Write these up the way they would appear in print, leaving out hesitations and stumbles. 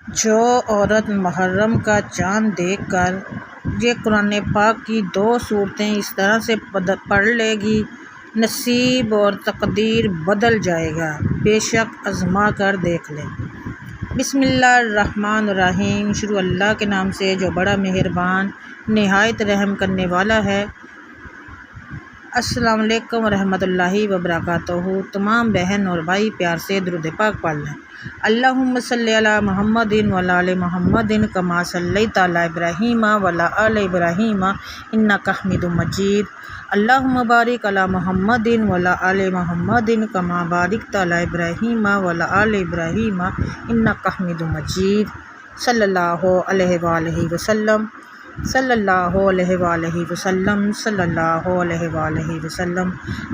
جو عورت محرم کا چاند دیکھ کر یہ قرآن پاک کی 2 صورتیں اس طرح سے پڑھ لے گی، نصیب اور تقدیر بدل جائے گا۔ بے شک آزما کر دیکھ لیں۔ بسم اللہ الرحمن الرحیم۔ شروع اللہ کے نام سے جو بڑا مہربان نہایت رحم کرنے والا ہے۔ السلام علیکم ورحمۃ اللہ وبرکاتہ۔ تمام بہن اور بھائی پیار سے درود پاک پڑھ لیں۔ اللہم صلی علی محمد وعلی آل محمد کما صلیت علی ابراہیم وعلی آل ابراہیم انک حمید مجید۔ اللہم بارک علی محمد وعلی آل محمد کما بارکت علی ابراہیم وعلی آل ابراہیم انک حمید مجید۔ صلی اللہ علیہ وآلہ وسلم، صلی اللہ علیہ وآلہ وسلم، صلی اللہ علیہ وآلہ وسلم۔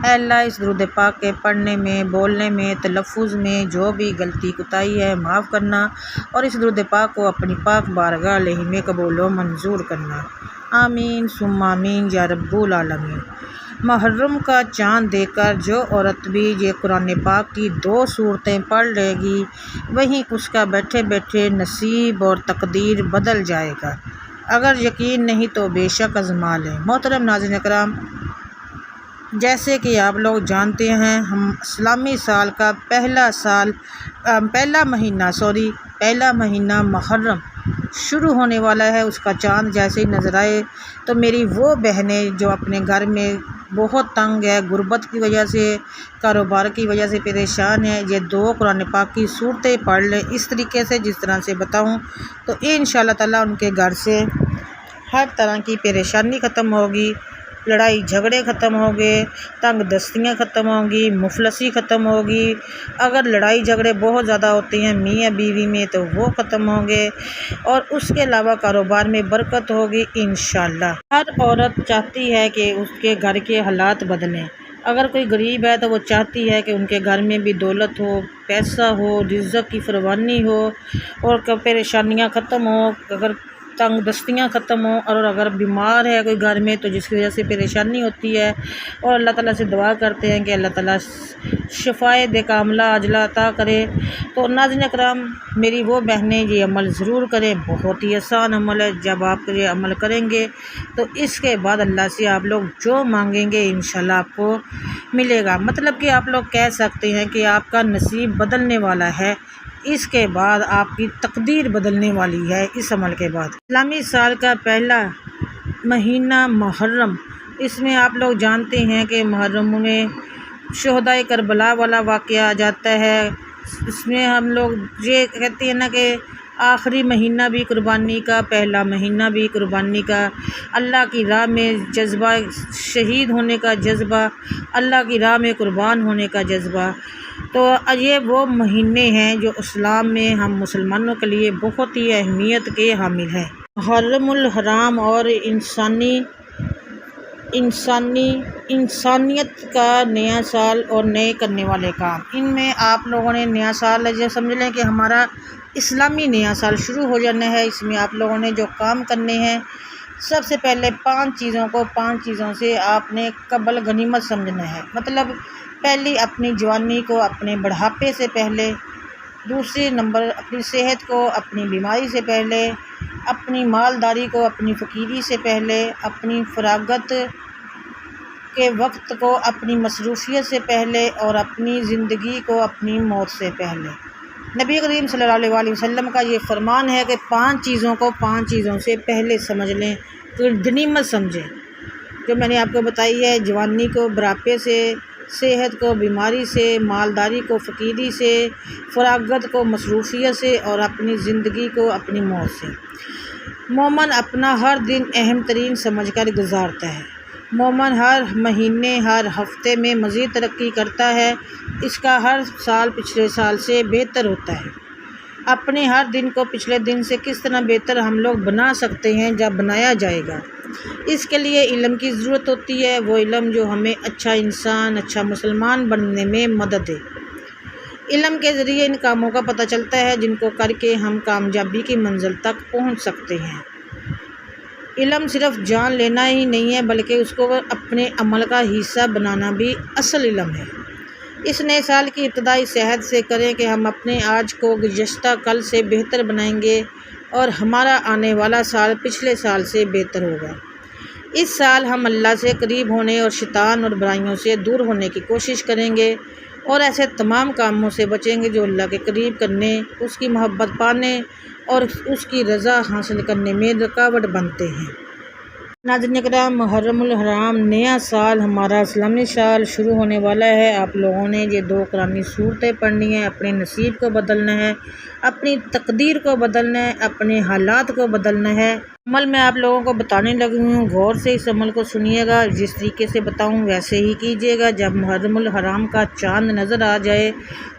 اے اللہ، اس درود پاک کے پڑھنے میں، بولنے میں، تلفظ میں جو بھی غلطی کوتاہی ہے معاف کرنا، اور اس درود پاک کو اپنی پاک بارگاہ علیہ میں قبول و منظور کرنا۔ آمین ثم آمین یا رب العالمین۔ محرم کا چاند دیکھ کر جو عورت بھی یہ قرآن پاک کی 2 صورتیں پڑھ لے گی، وہیں اس کا بیٹھے بیٹھے نصیب اور تقدیر بدل جائے گا۔ اگر یقین نہیں تو بے شک آزما لیں۔ محترم ناظرین اکرام، جیسے کہ آپ لوگ جانتے ہیں، ہم اسلامی سال کا پہلا مہینہ محرم شروع ہونے والا ہے۔ اس کا چاند جیسے ہی نظر آئے تو میری وہ بہنیں جو اپنے گھر میں بہت تنگ ہے، غربت کی وجہ سے، کاروبار کی وجہ سے پریشان ہیں، یہ 2 قرآن پاک کی صورتیں پڑھ لیں اس طریقے سے جس طرح سے بتاؤں، تو انشاءاللہ تعالیٰ ان کے گھر سے ہر طرح کی پریشانی ختم ہوگی، لڑائی جھگڑے ختم ہوں گے، تنگ دستیاں ختم ہوں گی، مفلسی ختم ہوگی۔ اگر لڑائی جھگڑے بہت زیادہ ہوتے ہیں میاں بیوی میں تو وہ ختم ہوں گے، اور اس کے علاوہ کاروبار میں برکت ہوگی انشاءاللہ۔ ہر عورت چاہتی ہے کہ اس کے گھر کے حالات بدلیں۔ اگر کوئی غریب ہے تو وہ چاہتی ہے کہ ان کے گھر میں بھی دولت ہو، پیسہ ہو، رزق کی فراوانی ہو، اور پریشانیاں ختم ہوں، اگر تنگ دستیاں ختم ہوں، اور اگر بیمار ہے کوئی گھر میں تو جس کی وجہ سے پریشانی ہوتی ہے، اور اللہ تعالیٰ سے دعا کرتے ہیں کہ اللہ تعالیٰ شفائے دے کاملہ عاجلہ عطا کرے۔ تو ناظرین اکرام، میری وہ بہنیں یہ عمل ضرور کریں، بہت ہی آسان عمل ہے۔ جب آپ یہ عمل کریں گے تو اس کے بعد اللہ سے آپ لوگ جو مانگیں گے انشاءاللہ آپ کو ملے گا۔ مطلب کہ آپ لوگ کہہ سکتے ہیں کہ آپ کا نصیب بدلنے والا ہے، اس کے بعد آپ کی تقدیر بدلنے والی ہے اس عمل کے بعد۔ اسلامی سال کا پہلا مہینہ محرم، اس میں آپ لوگ جانتے ہیں کہ محرم میں شہدائے کربلا والا واقعہ آ جاتا ہے۔ اس میں ہم لوگ یہ کہتے ہیں نا کہ آخری مہینہ بھی قربانی کا، پہلا مہینہ بھی قربانی کا، اللہ کی راہ میں جذبہ شہید ہونے کا جذبہ، اللہ کی راہ میں قربان ہونے کا جذبہ۔ تو یہ وہ مہینے ہیں جو اسلام میں ہم مسلمانوں کے لیے بہت ہی اہمیت کے حامل ہیں۔ محرم الحرام اور انسانیت کا نیا سال اور نئے کرنے والے کام، ان میں آپ لوگوں نے نیا سال جو سمجھ لیں کہ ہمارا اسلامی نیا سال شروع ہو جانا ہے۔ اس میں آپ لوگوں نے جو کام کرنے ہیں، سب سے پہلے 5 چیزوں سے آپ نے قبل غنیمت سمجھنا ہے۔ مطلب پہلی اپنی جوانی کو اپنے بڑھاپے سے پہلے، دوسری نمبر اپنی صحت کو اپنی بیماری سے پہلے، اپنی مالداری کو اپنی فقیری سے پہلے، اپنی فراغت کے وقت کو اپنی مصروفیت سے پہلے، اور اپنی زندگی کو اپنی موت سے پہلے۔ نبی کریم صلی اللہ علیہ وآلہ وسلم کا یہ فرمان ہے کہ 5 چیزوں کو 5 چیزوں سے پہلے سمجھ لیں، غنیمت سمجھیں، جو میں نے آپ کو بتائی ہے۔ جوانی کو بڑھاپے سے، صحت کو بیماری سے، مالداری کو فقیری سے، فراغت کو مصروفیت سے، اور اپنی زندگی کو اپنی موت سے۔ مومن اپنا ہر دن اہم ترین سمجھ کر گزارتا ہے۔ مومن ہر مہینے، ہر ہفتے میں مزید ترقی کرتا ہے، اس کا ہر سال پچھلے سال سے بہتر ہوتا ہے۔ اپنے ہر دن کو پچھلے دن سے کس طرح بہتر ہم لوگ بنا سکتے ہیں جب بنایا جائے گا، اس کے لیے علم کی ضرورت ہوتی ہے۔ وہ علم جو ہمیں اچھا انسان، اچھا مسلمان بننے میں مدد دے۔ علم کے ذریعے ان کاموں کا پتہ چلتا ہے جن کو کر کے ہم کامیابی کی منزل تک پہنچ سکتے ہیں۔ علم صرف جان لینا ہی نہیں ہے، بلکہ اس کو اپنے عمل کا حصہ بنانا بھی اصل علم ہے۔ اس نئے سال کی ابتدائی صحت سے کریں کہ ہم اپنے آج کو گزشتہ کل سے بہتر بنائیں گے اور ہمارا آنے والا سال پچھلے سال سے بہتر ہوگا۔ اس سال ہم اللہ سے قریب ہونے اور شیطان اور برائیوں سے دور ہونے کی کوشش کریں گے اور ایسے تمام کاموں سے بچیں گے جو اللہ کے قریب کرنے، اس کی محبت پانے اور اس کی رضا حاصل کرنے میں رکاوٹ بنتے ہیں۔ ناظرین کرام، محرم الحرام نیا سال ہمارا اسلامی سال شروع ہونے والا ہے۔ آپ لوگوں نے یہ 2 قرآنی صورتیں پڑھنی ہیں، اپنے نصیب کو بدلنا ہے، اپنی تقدیر کو بدلنا ہے، اپنے حالات کو بدلنا ہے۔ عمل میں آپ لوگوں کو بتانے لگی ہوں، غور سے اس عمل کو سنیے گا، جس طریقے سے بتاؤں ویسے ہی کیجیے گا۔ جب محرم الحرام کا چاند نظر آ جائے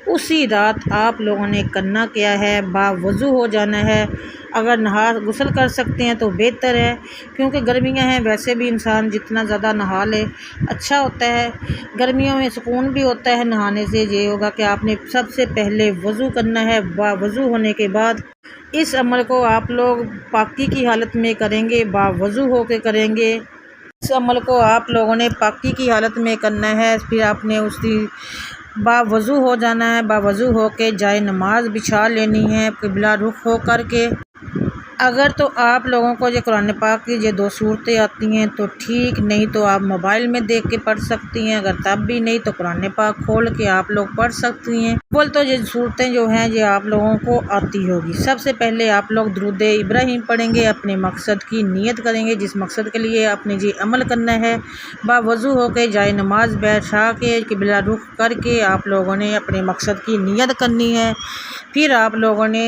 اسی رات آپ لوگوں نے کرنا کیا ہے، باوضو ہو جانا ہے۔ اگر نہا غسل کر سکتے ہیں تو بہتر ہے، کیونکہ گرمیاں ہیں، ویسے بھی انسان جتنا زیادہ نہا لے اچھا ہوتا ہے۔ گرمیوں میں سکون بھی ہوتا ہے نہانے سے۔ یہ ہوگا کہ آپ نے سب سے پہلے وضو کرنا ہے۔ باوضو ہونے کے بعد اس عمل کو آپ لوگ پاکی کی حالت میں کریں گے، باوضو ہو کے کریں گے۔ اس عمل کو آپ لوگوں نے پاکی کی حالت میں کرنا ہے۔ پھر آپ نے اس کی باوضو ہو جانا ہے، باوضو ہو کے جائے نماز بچھا لینی ہے قبلہ رخ ہو کر کے۔ اگر تو آپ لوگوں کو یہ قرآن پاک کی یہ 2 صورتیں آتی ہیں تو ٹھیک، نہیں تو آپ موبائل میں دیکھ کے پڑھ سکتی ہیں۔ اگر تب بھی نہیں تو قرآن پاک کھول کے آپ لوگ پڑھ سکتی ہیں۔ بول تو یہ صورتیں جو ہیں یہ آپ لوگوں کو آتی ہوگی۔ سب سے پہلے آپ لوگ درود ابراہیم پڑھیں گے، اپنے مقصد کی نیت کریں گے، جس مقصد کے لیے آپ نے یہ عمل کرنا ہے۔ باوضو ہو کے جائے نماز بیٹھا کے قبلہ رخ کر کے آپ لوگوں نے اپنے مقصد کی نیت کرنی ہے۔ پھر آپ لوگوں نے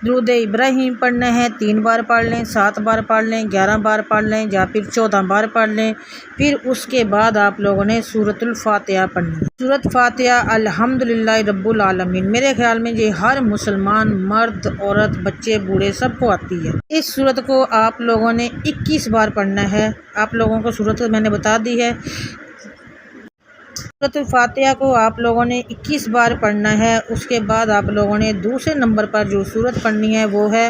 درود ابراہیم پڑھنا ہے، 3 بار پڑھ لیں، 7 بار پڑھ لیں، 11 بار پڑھ لیں یا پھر 14 بار پڑھ لیں۔ پھر اس کے بعد آپ لوگوں نے سورۃ الفاتحہ پڑھنی ہے۔ سورۃ فاتحہ الحمدللہ رب العالمین، میرے خیال میں یہ ہر مسلمان مرد، عورت، بچے، بوڑھے سب کو آتی ہے۔ اس سورت کو آپ لوگوں نے 21 بار پڑھنا ہے۔ آپ لوگوں کو سورت میں نے بتا دی ہے۔ سورۃ الفاتحہ کو آپ لوگوں نے 21 بار پڑھنا ہے۔ اس کے بعد آپ لوگوں نے دوسرے نمبر پر جو سورت پڑھنی ہے وہ ہے،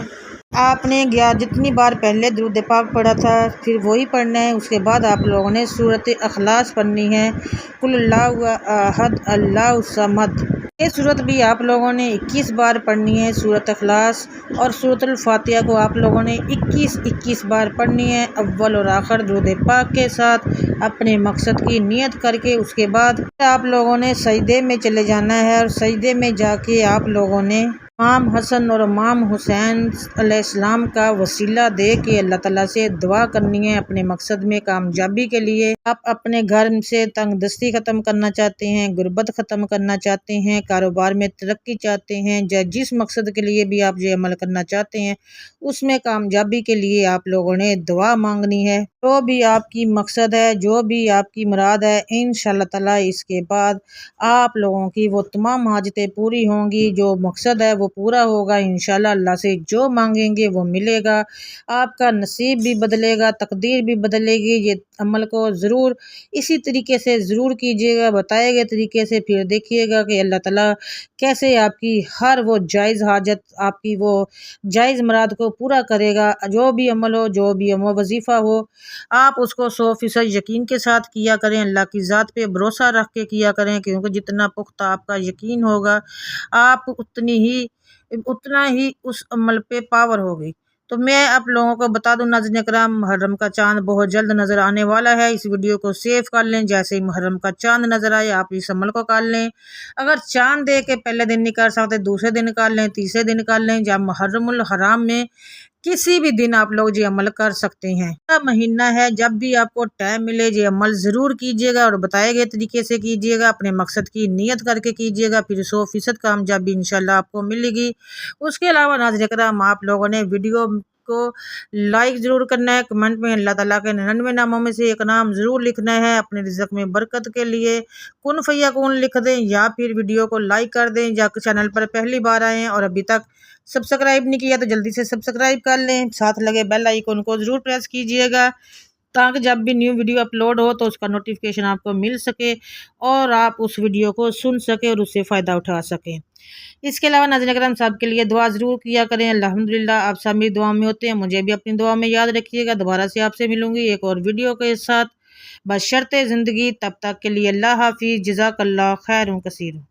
آپ نے جتنی بار پہلے درود پاک پڑھا تھا پھر وہی پڑھنا ہے۔ اس کے بعد آپ لوگوں نے سورۃ اخلاص پڑھنی ہے، قل اللہ احد اللہ الصمد۔ یہ سورت بھی آپ لوگوں نے 21 بار پڑھنی ہے، سورۃ اخلاص۔ اور سورۃ الفاتحہ کو آپ لوگوں نے 21 بار پڑھنی ہے، اول اور آخر درود پاک کے ساتھ، اپنے مقصد کی نیت کر کے۔ اس کے بعد آپ لوگوں نے سجدے میں چلے جانا ہے، اور سجدے میں جا کے آپ لوگوں نے امام حسن اور امام حسین علیہ السلام کا وسیلہ دے کے اللہ تعالیٰ سے دعا کرنی ہے اپنے مقصد میں کامیابی کے لیے۔ آپ اپنے گھر سے تنگ دستی ختم کرنا چاہتے ہیں، غربت ختم کرنا چاہتے ہیں، کاروبار میں ترقی چاہتے ہیں، یا جس مقصد کے لیے بھی آپ یہ عمل کرنا چاہتے ہیں اس میں کامیابی کے لیے آپ لوگوں نے دعا مانگنی ہے۔ جو بھی آپ کی مقصد ہے، جو بھی آپ کی مراد ہے، انشاءاللہ تعالیٰ اس کے بعد آپ لوگوں کی وہ تمام حاجتیں پوری ہوں گی۔ جو مقصد ہے وہ پورا ہوگا انشاءاللہ۔ اللہ سے جو مانگیں گے وہ ملے گا، آپ کا نصیب بھی بدلے گا، تقدیر بھی بدلے گی۔ یہ عمل کو ضرور اسی طریقے سے ضرور کیجیے گا، بتائے گئے طریقے سے، پھر دیکھیے گا کہ اللہ تعالیٰ کیسے آپ کی ہر وہ جائز حاجت، آپ کی وہ جائز مراد کو پورا کرے گا۔ جو بھی عمل ہو، جو بھی وظیفہ ہو، آپ اس کو 100% یقین کے ساتھ کیا کریں، اللہ کی ذات پہ بھروسہ رکھ کے کیا کریں، کیونکہ جتنا پختہ آپ کا یقین ہوگا آپ اتنا ہی اس عمل پہ پاور ہوگی۔ تو میں آپ لوگوں کو بتا دوں ناظرین کرام، محرم کا چاند بہت جلد نظر آنے والا ہے۔ اس ویڈیو کو سیو کر لیں، جیسے ہی محرم کا چاند نظر آئے آپ اس عمل کو کر لیں۔ اگر چاند دیکھ کے پہلے دن نہیں کر سکتے، دوسرے دن کر لیں، تیسرے دن کر لیں، یا محرم الحرام میں کسی بھی دن آپ لوگ یہ عمل کر سکتے ہیں۔ مہینہ ہے، جب بھی آپ کو ٹائم ملے یہ عمل ضرور کیجیے گا، اور بتائے گئے طریقے سے کیجیے گا، اپنے مقصد کی نیت کر کے کیجیے گا، پھر 100% کامیابی انشاءاللہ آپ کو ملے گی۔ اس کے علاوہ ناظرین کرام، آپ لوگوں نے ویڈیو کو لائک ضرور کرنا ہے، کمنٹ میں اللہ تعالیٰ کے 99 ناموں میں سے ایک نام ضرور لکھنا ہے، اپنے رزق میں برکت کے لیے کن فیکون لکھ دیں، یا پھر ویڈیو کو لائک کر دیں، یا چینل پر پہلی بار آئے ہیں اور ابھی تک سبسکرائب نہیں کیا تو جلدی سے سبسکرائب کر لیں، ساتھ لگے بیل آئیکن کو ضرور پریس کیجیے گا، تاکہ جب بھی نیو ویڈیو اپلوڈ ہو تو اس کا نوٹیفیکیشن آپ کو مل سکے اور آپ اس ویڈیو کو سن سکیں اور اس سے فائدہ اٹھا سکیں۔ اس کے علاوہ ناظرین کرام، سب کے لیے دعا ضرور کیا کریں۔ الحمدللہ آپ سب میری دعا میں ہوتے ہیں، مجھے بھی اپنی دعا میں یاد رکھیے گا۔ دوبارہ سے آپ سے ملوں گی ایک اور ویڈیو کے ساتھ۔ بشرط زندگی. تب تک کے لیے اللہ حافظ. جزاک اللہ خیر کثیر.